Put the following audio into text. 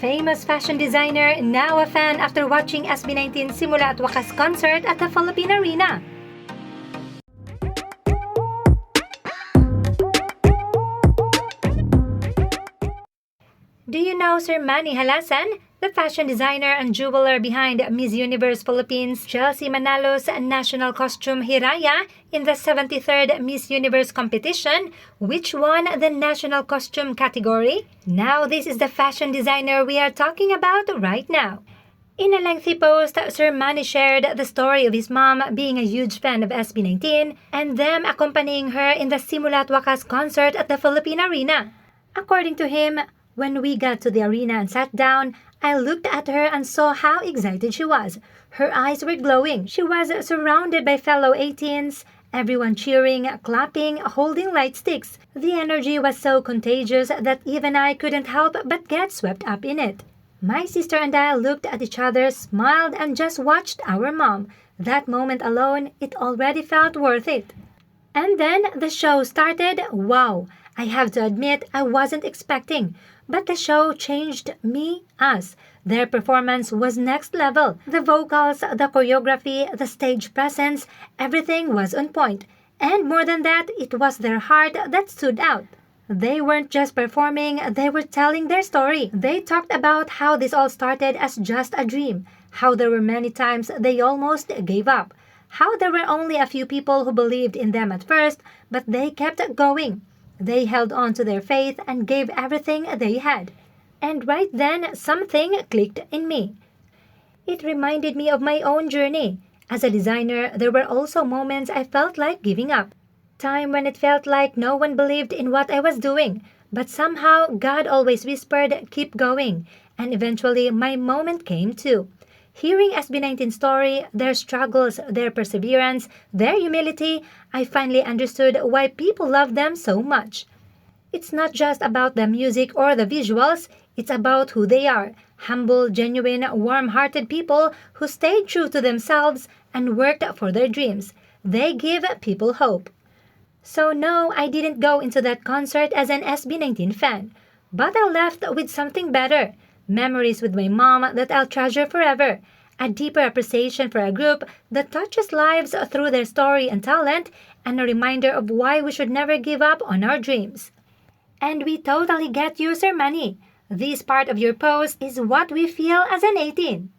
Famous fashion designer, now a fan after watching SB19 SIMULA at WAKAS concert at the Philippine Arena. Do you know Sir Manny Halasan, the fashion designer and jeweler behind Miss Universe Philippines Chelsea Manalo's national costume Hiraya in the 73rd Miss Universe competition, which won the national costume category? Now this is the fashion designer we are talking about right now. In a lengthy post, Sir Manny shared the story of his mom being a huge fan of SB19 and them accompanying her in the SIMULA at WAKAS concert at the Philippine Arena. According to him, when we got to the arena and sat down, I looked at her and saw how excited she was. Her eyes were glowing. She was surrounded by fellow 18s, everyone cheering, clapping, holding light sticks. The energy was so contagious that even I couldn't help but get swept up in it. My sister and I looked at each other, smiled, and just watched our mom. That moment alone, it already felt worth it. And then the show started. Wow! I have to admit, I wasn't expecting. But the show changed us. Their performance was next level. The vocals, the choreography, the stage presence, everything was on point. And more than that, it was their heart that stood out. They weren't just performing, they were telling their story. They talked about how this all started as just a dream, how there were many times they almost gave up, how there were only a few people who believed in them at first, but they kept going. They held on to their faith and gave everything they had. And right then, something clicked in me. It reminded me of my own journey. As a designer, there were also moments I felt like giving up. Time when it felt like no one believed in what I was doing. But somehow, God always whispered, keep going. And eventually, my moment came too. Hearing SB19's story, their struggles, their perseverance, their humility, I finally understood why people love them so much. It's not just about the music or the visuals, it's about who they are. Humble, genuine, warm-hearted people who stayed true to themselves and worked for their dreams. They give people hope. So no, I didn't go into that concert as an SB19 fan, but I left with something better. Memories with my mom that I'll treasure forever. A deeper appreciation for a group that touches lives through their story and talent, and a reminder of why we should never give up on our dreams. And we totally get you, Sir Manny. This part of your post is what we feel as an 18.